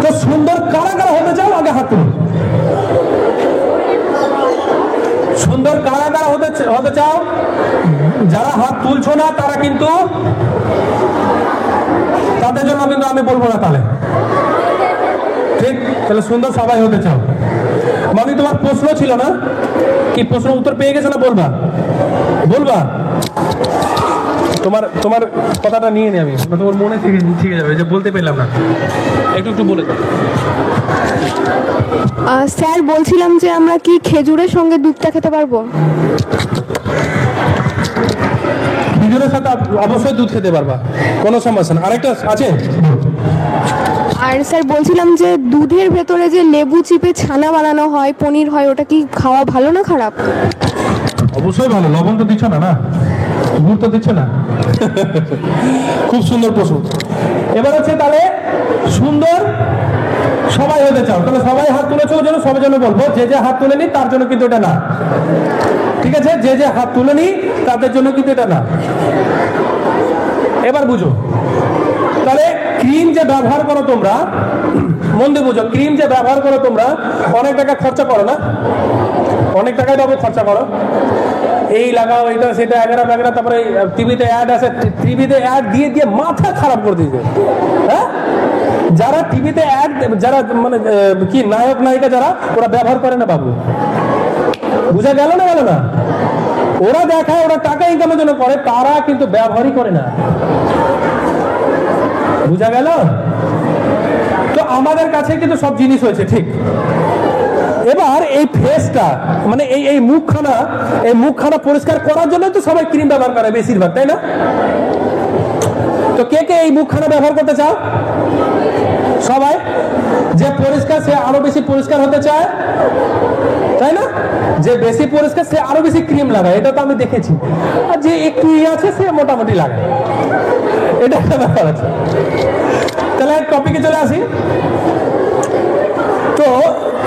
তো সুন্দর কারা কারা হতে চাও আগে হাত তুলুন। সুন্দর কারা কারা হতে চাও? যারা হাত তুলছো না তারা কিন্তু, তাদের জন্য কিন্তু আমি বলবো না তাহলে, ঠিক? তাহলে সুন্দর সবাই হতে চাও। মামি তোমার প্রশ্ন ছিল না কি? প্রশ্ন উত্তর পেয়ে গেছে না? বলবা বলবা তোমার তোমার কথাটা নিয়ে নি আমি, তোমার মনে থেকে ঠিক যাবে যে বলতে পেলাম না, একটু একটু বলে দাও। স্যার বলছিলাম যে আমরা কি খেজুরের সঙ্গে দুধটা খেতে পারবো? খেজুরের সাথে অবশ্যই দুধ খেতে পারবা, কোনো সমস্যা না। আরেকটা আছে। আর স্যার বলছিলাম যে দুধের ভেতরে যে লেবু চিপে ছানা বানানো হয়, পনির হয়, ওটা কি খাওয়া ভালো না খারাপ? অবশ্যই ভালো। লবণ তো দিচ্ছ না, না গুড় তো দিচ্ছ না। খুব সুন্দর প্রশ্ন। এবার হচ্ছে তাহলে সুন্দর সবাই হতে চাও, তাহলে সবাই হাত তুলেছো ওই জন্য সবার জন্য বলবো, যে যে হাত তুলেনি তার জন্য কিন্তু এটা না, ঠিক আছে? যে যে হাত তুলেনি তাদের জন্য কিন্তু এটা না। এবার বুঝো, তাহলে ক্রিম যে ব্যবহার করো তোমরা, মন দিয়ে বুঝো, ক্রিম যে ব্যবহার করো তোমরা অনেক টাকা খরচা করো না? অনেক টাকাই বাবু খরচা করো, এই লাগাও এটা সেটা এগারা ব্যাগরা, তারপরে টিভিতে অ্যাড আছে, টিভিতে অ্যাড দিয়ে দিয়ে মাথা খারাপ করে দিয়েছে। হ্যাঁ, যারা টিভিতে অ্যাড, যারা মানে কি নায়ক নায়িকা যারা, ওরা ব্যবহার করে না বাবু। বুঝা গেল না? গেল না? ওরা দেখায়, ওরা টাকা ইনকামের জন্য করে, তারা কিন্তু ব্যবহারই করে না। বুঝা গেল? তো আমাদের কাছে কিন্তু সব জিনিস হয়েছে, ঠিক? এবার এই ফেসটা মানে এই মুখখানা পরিষ্কার করার জন্য তো সবাই ক্রিম ব্যবহার করে বেশিরভাগ, তাই না? তো কে কে এই মুখখানা ব্যবহার করতে চাও? সবাই। যে পরিষ্কার সে আরো বেশি পরিষ্কার হতে চায়, তাই না? যে বেশি পরিষ্কার সে আরো বেশি ক্রিম লাগায়, এটা তো আমি দেখেছি। আর যে একটু আছে সে মোটামুটি লাগায়, এটা একটা ব্যাপার আছে। তাহলে টপিকে চলে আসি। তো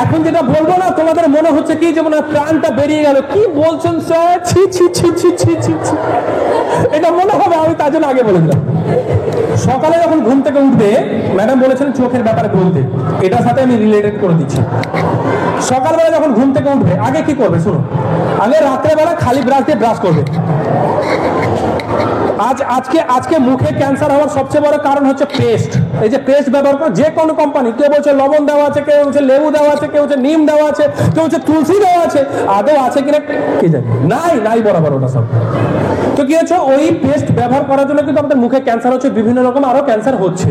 এখন যেটা বলবো না, তোমাদের মনে হচ্ছে কি যেমন প্রাণটা বেরিয়ে গেল, কি বলছেন স্যার, ছি ছি ছি ছি ছি ছি ছি, এটা মনে হবে। আমি তার জন্য আগে বলেছিলাম, সকালে যখন ঘুম থেকে উঠবে, ম্যাডাম বলেছেন চোখের ব্যাপারে বলতে, এটার সাথে আমি রিলেটেড করে দিচ্ছি। সকালবেলা যখন ঘুম থেকে উঠবে আগে কি করবে শুনো, আগে রাত্রেবেলা খালি ব্রাশ দিয়ে ব্রাশ করবে। আজকে মুখে ক্যান্সার হওয়ার সবচেয়ে বড় কারণ হচ্ছে পেস্ট। এই যে পেস্ট ব্যবহার করে যে কোনো কোম্পানি, কেউ বলছে লবণ দেওয়া আছে, কেউ বলছে লেবু দেওয়া আছে, কেউ বলছে নিম দেওয়া আছে, কেউ বলছে তুলসী দেওয়া আছে, আদৌ আছে কিনা কি জানি, নাই বরাবর ওটা সব। তো কি হচ্ছে, ওই পেস্ট ব্যবহার করার জন্য কিন্তু আমাদের মুখে ক্যান্সার হচ্ছে, বিভিন্ন রকম আরো ক্যান্সার হচ্ছে।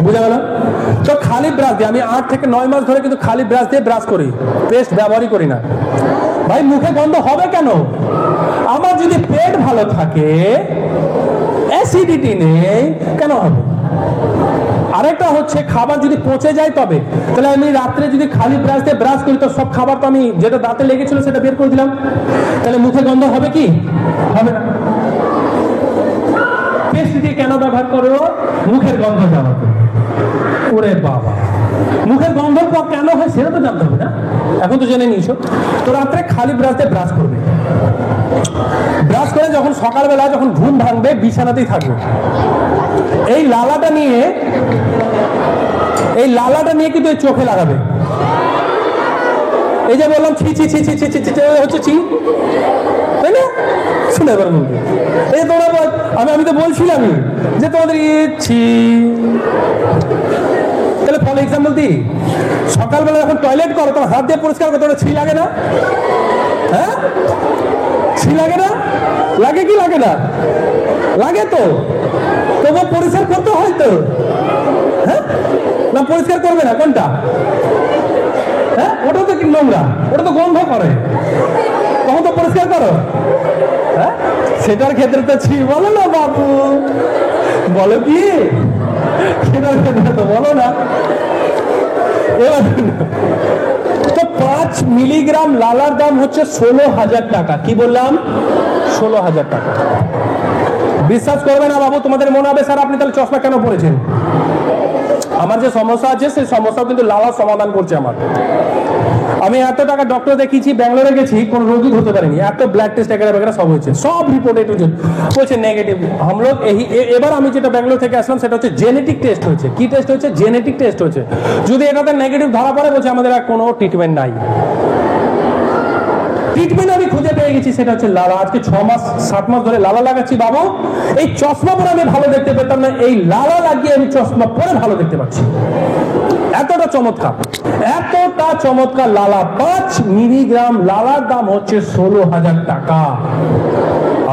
বুঝা গেল? তো খালি ব্রাশ দিয়ে, আমি 8 থেকে 9 মাস ধরে কিন্তু খালি ব্রাশ দিয়ে ব্রাশ করি, পেস্ট ব্যবহারই করি না। ভাই মুখে গন্ধ হবে কেন? আমার যদি পেট ভালো থাকে, অ্যাসিডিটি নেই, কেন হবে? আরেকটা হচ্ছে খাবার যদি পচে যায় তবে, তাহলে আমি রাত্রে যদি খালি ব্রাশ দিয়ে ব্রাশ করি, তো সব খাবার তো আমি যেটা দাঁতে লেগেছিল সেটা বের করে দিলাম, তাহলে মুখে গন্ধ হবে কি? হবে না। পেস্ট দিয়ে কেন ব্যবহার করো? মুখের গন্ধ যাওয়ার জন্য। ওরে বাবা, মুখের গন্ধ কেন হয় সেটা তো জানতে হবে না? এখন তো জেনে নিয়েছো। তো রাত্রে খালি ব্রাশ দিয়ে ব্রাশ করবে, ব্রাশ করে যখন সকালবেলা যখন ঘুম ভাঙবে বিছানাতেই থাকবে, এই লালাটা নিয়ে কিন্তু এই চোখে লাগাবে। এই যে বললাম ছি ছি ছি ছি ছি ছি ছি হচ্ছে ছি, তাই না? শুনে এবার বলবে, এই তোমরা আমি তো বলছিলামই যে তোমাদের ছি। তাহলে ফর এক্সাম্পল দিই, সকালবেলা যখন টয়লেট করো তখন হাত দিয়ে পরিষ্কার করো, তোমার ছি লাগে না? হ্যাঁ, ছি লাগে না? লাগে কি লাগে না? লাগে তো, তবু পরিষ্কার করতে হয় তো। হ্যাঁ, না পরিষ্কার করবে না কোনটা? হ্যাঁ, ওটা তো কি নোংরা, ওটা তো গন্ধ করে, তখন তো পরিষ্কার করো। হ্যাঁ, সেটার ক্ষেত্রে তো ছি বলো না বাবু, বলো কি? সেটার ক্ষেত্রে তো বলো না। এবার তো 5 মিলিগ্রাম লালার দাম হচ্ছে 16,000 টাকা। কি বললাম? 16,000 টাকা। বিশ্বাস করবে না বাবু, তোমাদের মনে হবে স্যার আপনি তাহলে চশমা কেন পড়েছেন? আমার যে সমস্যা আছে সেই সমস্যাও কিন্তু লালা সমাধান করছে আমার। আমি এত টাকা ডক্টর দেখিয়েছি, ব্যাঙ্গালোরে গেছি, কোন রোগী ধরতে পারিনি, এত ব্লাড টেস্ট এগারা সব হয়েছে, সব রিপোর্ট একটু বলছে নেগেটিভ। আমলোক এবার আমি যেটা ব্যাঙ্গালোর থেকে আসলাম সেটা হচ্ছে জেনেটিক টেস্ট হয়েছে। কি টেস্ট হয়েছে? জেনেটিক টেস্ট হয়েছে। যদি এটাতে নেগেটিভ ধরা পড়ে, বলছে আমাদের আর কোনো ট্রিটমেন্ট নাই। ট্রিটমেন্ট আমি খুঁজে পেয়ে গেছি, সেটা হচ্ছে লালা। আজকে 6 মাস 7 মাস ধরে লালা লাগাচ্ছি বাবু। এই চশমা পরে আমি ভালো দেখতে পেতাম না, এই লালা লাগিয়ে আমি চশমা পরে ভালো দেখতে পাচ্ছি। এতটা চমৎকার, এতটা চমৎকার লালা। 5 মিলিগ্রাম লালার দাম হচ্ছে 16,000 টাকা।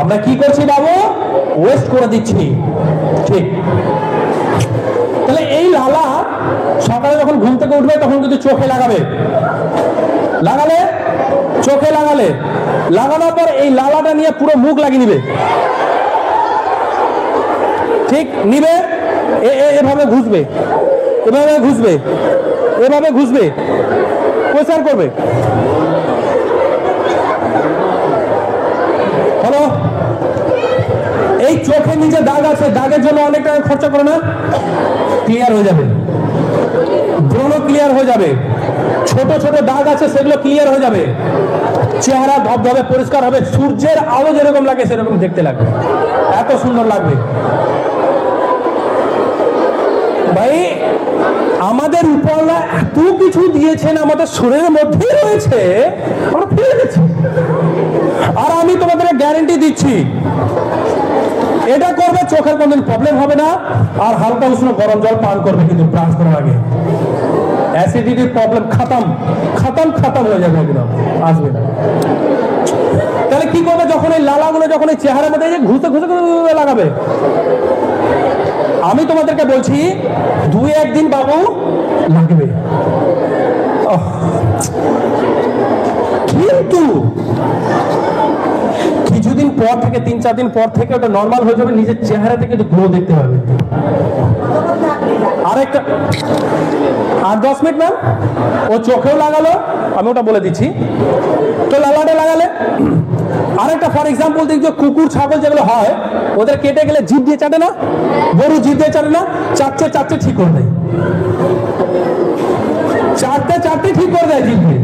আমরা কি করছি বাবু? ওয়েস্ট করে দিচ্ছি। ঠিক। তাহলে এই লালা সকালে যখন ঘুম থেকে উঠবে তখন কিন্তু চোখে লাগাবে, লাগালে চোখে লাগালে, লাগানোর পর এই লালাটা নিয়ে পুরো মুখ লাগিয়ে নিবে। ঠিক নিবে, এভাবে ঘুষবে, এভাবে ঘুষবে, এভাবে ঘুষবে, পরিষ্কার করবে। হলো, এই চোখের নিচে দাগ আছে, দাগের জন্য অনেক টাকা খরচা করে না, ক্লিয়ার হয়ে যাবে। ব্রণ ক্লিয়ার হয়ে যাবে। ছোট ছোট দাগ আছে, সেগুলো ক্লিয়ার হয়ে যাবে। চেহারা ধবধবে পরিষ্কার হবে। সূর্যের আলো যেরকম লাগে সেরকম দেখতে লাগবে, এত সুন্দর লাগবে। ভাই আমাদের উপরওয়ালা এত কিছু দিয়েছেন, আমাদের শরীরের মধ্যেই রয়েছে, আমরা ফেলে দিচ্ছি। আর আমি তোমাদের গ্যারান্টি দিচ্ছি, এটা করবে চোখের কোনদিন প্রবলেম হবে না। আর হালকা উষ্ণ গরম জল পান করবে কিন্তু ব্রাশ করার আগে। অ্যাসিডিটির প্রবলেম খতম খতম খতম হয়ে যাবে, একদম আসবে না। তাহলে কি করবে? যখন এই লালাগুলো যখন এই চেহারার মধ্যে ঘুষে ঘুষে ঘুষে লাগাবে, আমি তোমাদেরকে বলছি 2-1 দিন বাবু লাগবে, কিন্তু কিছুদিন পর থেকে 3-4 দিন পর থেকে ওটা নর্মাল হয়ে যাবে। নিজের চেহারা থেকে গ্লো দেখতে পাবে। আরেকটা আর 10 মিনিট ম্যাম, ও চোখেও লাগালো, আমি ওটা বলে দিচ্ছি। তো লালাটা লাগালে আরেকটা, ফর এক্সাম্পল দেখছো কুকুর ছাগল যেগুলো হয়, ওদের কেটে গেলে জিভ দিয়ে চাটে না, গরু জিভ দিয়ে চাটে না, চাটতে ঠিক করে দেয়, চাটতে ঠিক করে দেয় জিভ দিয়ে।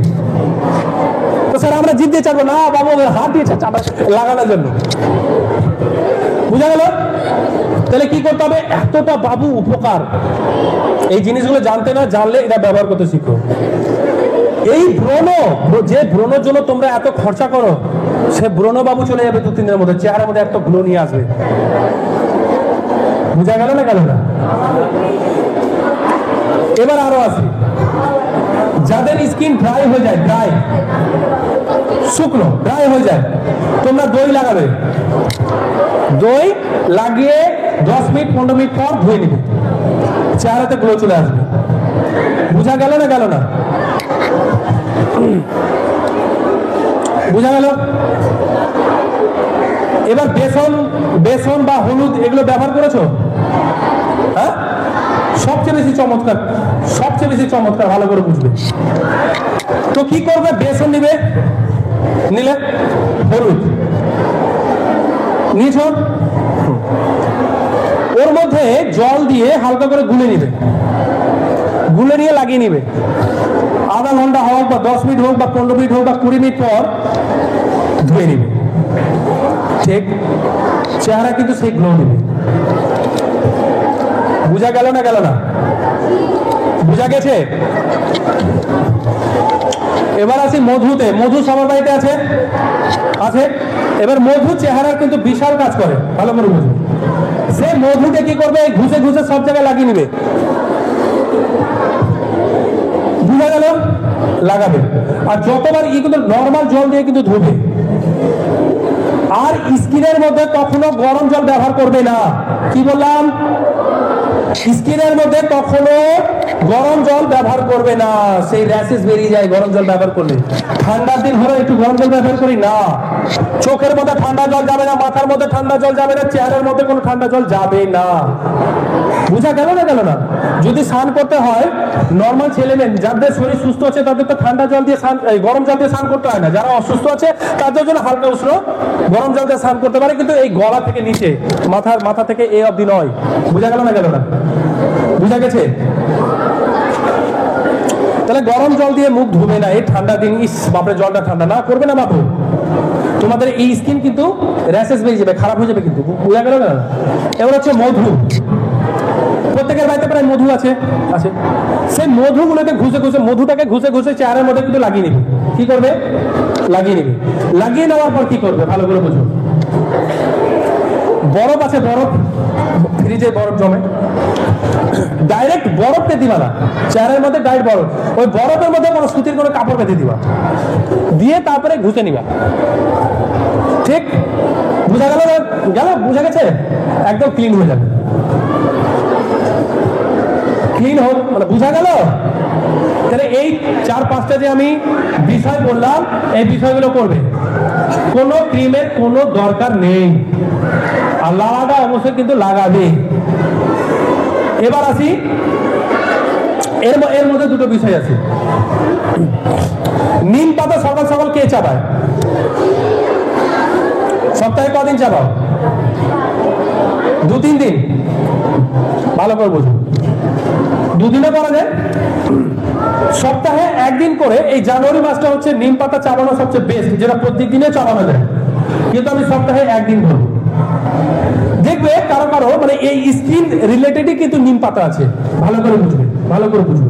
তো স্যার আমরা জিভ দিয়ে চাটবো না বাবু, হাত দিয়ে লাগানোর জন্য। বুঝা গেল? তাহলে কি করতে হবে? এতটা বাবু উপকার, এই জিনিসগুলো জানতে না জানলে এটা ব্যবহার করতে শিখো। এই ব্রণ, যে ব্রণের জন্য তোমরা এত খরচা করো, সে ব্রণ বাবু চলে যাবে 2-3 দিনের মধ্যে, চেহারার মধ্যে একটা গ্লো নিয়ে আসবে। বুঝা গেল না? গেল না? এবার আরো আসি, যাদের স্কিন ড্রাই হয়ে যায়, ড্রাই শুকনো ড্রাই হয়ে যায়, তোমরা দই লাগাবে। দই লাগিয়ে 10 মিনিট 15 মিনিট পর ধুয়ে নিবে, চেহারাতে গ্লো চলে আসবে। বুঝা গেল না? গেল না? বুঝা গেল? এবার বেসন বা হলুদ এগুলো ব্যবহার করেছো? হ্যাঁ, সবচেয়ে বেশি চমৎকার, সবচেয়ে বেশি চমৎকার, ভালো করে বুঝবে। তো কি করবে? বেসন নিবে, নিলে হলুদ নিয়েছ, ওর মধ্যে জল দিয়ে হালকা করে গুলে নিবে, গুলে নিয়ে লাগিয়ে নিবে। আধা ঘন্টা হোক বা 10 মিনিট হোক বা 15 মিনিট হোক বা 20 মিনিট পর ধুয়ে নিবে। ঠিক, চেহারা কিন্তু সেই গ্লো নিবে। বুঝা গেল না? গেল না? বুঝা গেছে? এবার আসি মধুতে। মধু সবার বাড়িতে আছে, আছে। এবার মধু চেহারার কিন্তু বিশাল কাজ করে, ভালো করে বুঝুন। সে মধুকে কি করবে? ঘুষে ঘুষে সব জায়গায় লাগিয়ে নিবে। বুঝা গেল? লাগাবে। আর যতবার কিন্তু নর্মাল জল দিয়ে কিন্তু ধুবে। আর স্কিনের মধ্যে কখনো গরম জল ব্যবহার করবে না। কি বললাম? স্কিনের মধ্যে কখনো গরম জল ব্যবহার করবে না, সেই র্যাশেস বেরিয়ে যায় গরম জল ব্যবহার করলে। ঠান্ডার দিন হলো একটু গরম জল ব্যবহার করি না, চোখের মধ্যে ঠান্ডা জল যাবে না, মাথার মধ্যে ঠান্ডা জল যাবে না, চেহারার মধ্যে কোনো ঠান্ডা জল যাবে না। বুঝা গেল না? গেল না? যদি স্নান করতে হয়, নর্মাল ছেলেমেয়ে যাদের শরীর সুস্থ আছে তাদের তো ঠান্ডা জল দিয়ে গরম জল দিয়ে স্নান করতে হয় না। যারা অসুস্থ আছে তাদের জন্য হালকা উষ্ণ গরম জল দিয়ে স্নান করতে পারে, কিন্তু এই গলা থেকে নিচে, মাথা থেকে এই অবধি নয়। বুঝা গেল না? গেল না? বুঝা গেছে? তাহলে গরম জল দিয়ে মুখ ধুবে না এই ঠান্ডা দিন, ইস বাপরে জলটা ঠান্ডা, না করবে না বাবু। তোমাদের এই স্কিন কিন্তু র্যাশেস বেরিয়ে যাবে, খারাপ হয়ে যাবে কিন্তু, বোঝা গেল না? এবার হচ্ছে মধু। প্রত্যেকের বাড়িতে প্রায় মধু আছে আছে সেই মধুগুলোকে ঘুষে ঘুষে, মধুটাকে ঘুষে ঘুষে চেয়ারের মধ্যে কিন্তু লাগিয়ে নিবি। কি করবে? লাগিয়ে নিবি। লাগিয়ে নেওয়ার পর কি করবে ভালো করে বুঝো। বরফ আছে, বরফ, ফ্রিজে বরফ জমে, ডাইরেক্ট বরফকে দিবা না চেয়ারের মধ্যে, ডাইরেক্ট বরফ, ওই বরফের মধ্যে কোনো সুতির কোনো কাপড় বেঁধে দিবা, দিয়ে তারপরে ঘুষে নিবা। ঠিক বুঝা গেল? গেল? বুঝা গেছে? একদম ক্লিন হয়ে যাবে, ক্লিন হোক, মানে বুঝা গেল? তাহলে এই 4-5টা যে আমি বিষয় বললাম, এই বিষয়গুলো করবে, কোনো ক্রিমের কোনো দরকার নেই, আর লাগাটা অবশ্যই কিন্তু লাগাবে। এবার আসি, এর মধ্যে দুটো বিষয় আছে। নিম পাতা সকাল সকাল কে চাবায়? সপ্তাহে কদিন চাবাও? 2-3 দিন। ভালো করে বুঝুন, 2 দিনে করা যায়, সপ্তাহে 1 দিন করে। এই জানুয়ারি মাসটা হচ্ছে নিম পাতা চাবানো সবচেয়ে বেস্ট, যেটা প্রত্যেক দিনে চাবানো যায়, কিন্তু আমি সপ্তাহে 1 দিন করবো। দেখবে কারো কারো মানে এই স্কিন রিলেটেডই কিন্তু নিম পাতা আছে, ভালো করে বুঝবে, ভালো করে বুঝবে।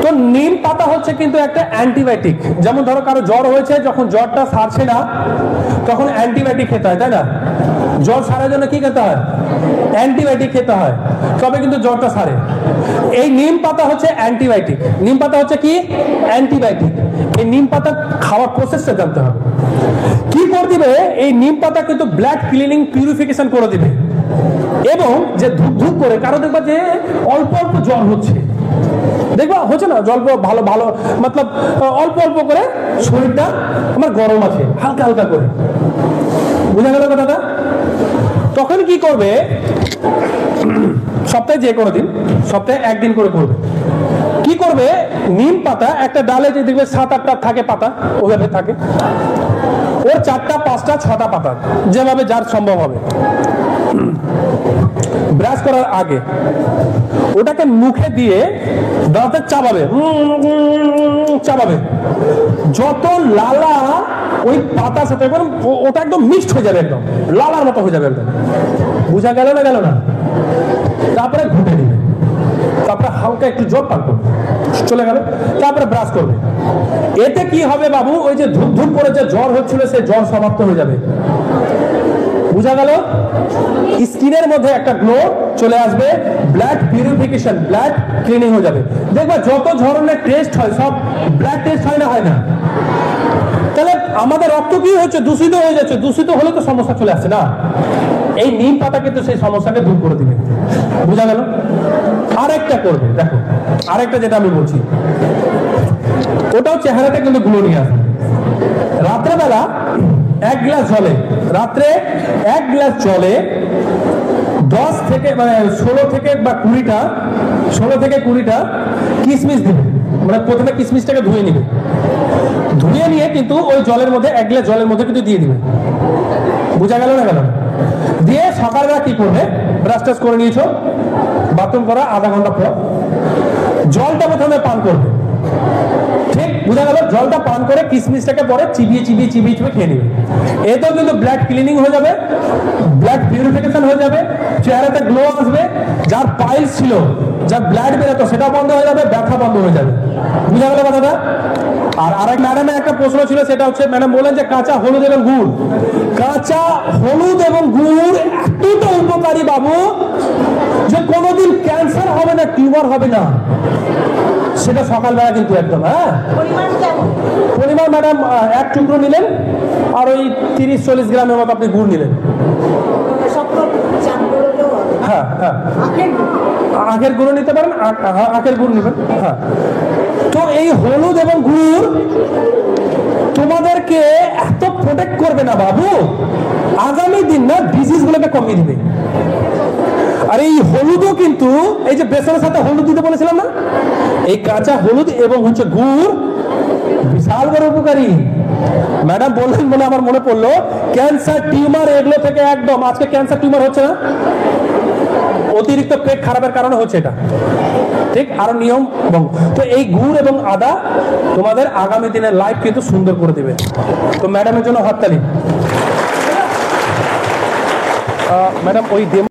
তো নিম পাতা হচ্ছে কিন্তু একটা অ্যান্টিবায়োটিক। যেমন ধরো কারো জ্বর হয়েছে, যখন জ্বরটা সারছে না তখন অ্যান্টিবায়োটিক খেতে হয়, তাই না? জ্বর সারার জন্য কি খেতে হয়? অ্যান্টিবায়োটিক খেতে হয়, তবে কিন্তু জ্বরটা সারে। এই নিম পাতা হচ্ছে অ্যান্টিবায়োটিক। নিম পাতা হচ্ছে কি? অ্যান্টিবায়োটিক। এই নিম পাতা খাওয়ার প্রসেসটা জানতে হবে। কি করে দিবে? এই নিম পাতা কিন্তু ব্লাড ক্লিনিং, পিউরিফিকেশন করে দিবে। এবং যে ধূপ ধূপ করে কারো দেখবা যে অল্প অল্প জ্বর হচ্ছে, দেখবা হচ্ছে না জল, ভালো ভালো মতলব অল্প অল্প করে শরীরটা আমার গরম আছে, হালকা হালকা করে, বুঝা গেল কথাটা? তখন কি করবে? সপ্তাহে যে কোনো দিন, সপ্তাহে 1 দিন করে করবে। কি করবে? নিম পাতা একটা ডালে যে দেখবে 7-8টা থাকে পাতা, ওভাবে থাকে, ওর 4টা 5টা 6টা পাতা, যেভাবে যার সম্ভব হবে। ব্রাশ করার আগে ওটাকে মুখে দিয়ে দাঁতে চাবাবে, চাবাবে, যত লালা ওই পাতার সাথে ওটা একদম মিক্সড হয়ে যাবে, একদম লালার মতো হয়ে যাবে একদম। বুঝা গেল না? গেল না? তারপরে ঘুটে দিবে, তারপরে হালকা একটু জল পান করবে, চলে গেল। তারপরে ব্রাশ করবে। এতে কি হবে বাবু? ওই যে ধূপ ধূপ করে যে জ্বর হচ্ছিল, সে জ্বর সমাপ্ত হয়ে যাবে। বুঝা গেল? স্কিনের মধ্যে একটা গ্লো চলে আসবে, ব্লাড পিউরিফিকেশন, ব্লাড ক্লিনিং হয়ে যাবে। দেখবা যত ধরনের টেস্ট হয় সব ব্লাড টেস্ট হয় না, হয় না? তাহলে আমাদের রক্ত কি হচ্ছে? দূষিত হয়ে যাচ্ছে। দূষিত হলে তো সমস্যা চলে আসছে না? এই নিম পাতা কিন্তু সেই সমস্যাকে দূর করে দিবে। বুঝা গেল? আরেকটা করবে, দেখো আরেকটা যেটা আমি বলছি, ওটাও চেহারাটা কিন্তু গ্লো নিয়ে আসবে। রাত্রেবেলা 1 গ্লাস জলে, রাত্রে 1 গ্লাস জলে 10 থেকে মানে 16 থেকে বা 20টা কিশমিশ দিবে। মানে প্রথমে কিশমিশটাকে ধুয়ে নিবে, ধুয়ে নিয়ে কিন্তু ওই জলের মধ্যে 1 গ্লাস জলের মধ্যে কিন্তু দিয়ে দিবে। বুঝা গেল না? গেল? দিয়ে সকালবেলা কি করবে? ব্রাশ টাশ করে নিয়েছো, বাথরুম করা আধা ঘন্টা পর জলটা প্রথমে পান করবে। ঠিক বুঝা গেল? জলটা পান করে কিশমিশটাকে পরে চিবিয়ে চিবিয়ে চিবিয়ে চিবিয়ে খেয়ে নেবে। এতেও কিন্তু ব্লাড ক্লিনিং হয়ে যাবে, ব্লাড পিউরিফিকেশন হয়ে যাবে, চেহারাতে গ্লো আসবে, যার পাইলস ছিল, যার ব্লাড বেরোতো সেটা বন্ধ হয়ে যাবে, ব্যথা বন্ধ হয়ে যাবে। বুঝা গেল কথাটা? আর আরেক ম্যাডামের একটা প্রশ্ন ছিল, সেটা হচ্ছে ম্যাডাম বলেন যে কাঁচা হলুদ এবং গুড়, কাঁচা হলুদ এবং গুড় এতটা উপকারী বাবু যে কোনোদিন ক্যান্সার হবে না, টিউমার হবে না। সেটা সকালবেলা কিন্তু একদম। হ্যাঁ, পরিমাণ ম্যাডাম 1 টুকরো নিলেন, আর ওই 30-40 গ্রামের মতো আপনি গুড় নিলেন। হ্যাঁ হ্যাঁ, আখের গুঁড়ো নিতে পারেন, আখের গুড় নেবেন। হ্যাঁ, তো এই হলুদ এবং গুড় তোমাদেরকে এত প্রোটেক্ট করবে না বাবু, আগামী দিন না ডিজিজ গুলোকে কমিয়ে দিবে। আর এই হলুদও কিন্তু, এই যে বেসনের সাথে হলুদ দিতে বলেছিলাম না, এই কাঁচা হলুদ এবং হচ্ছে গুড় বিশাল বড় উপকারী। ম্যাডাম বললেন বলে আমার মনে পড়লো, ক্যান্সার, টিউমার এগুলো থেকে একদম, আজকে ক্যান্সার টিউমার হচ্ছে না, অতিরিক্ত পেট খারাপের কারণে হচ্ছে এটা। ঠিক, আরো নিয়ম তো এই গুড় এবং আদা তোমাদের আগামী দিনের লাইফ কিন্তু সুন্দর করে দেবে। তো ম্যাডামের জন্য হাততালি। ম্যাডাম ওই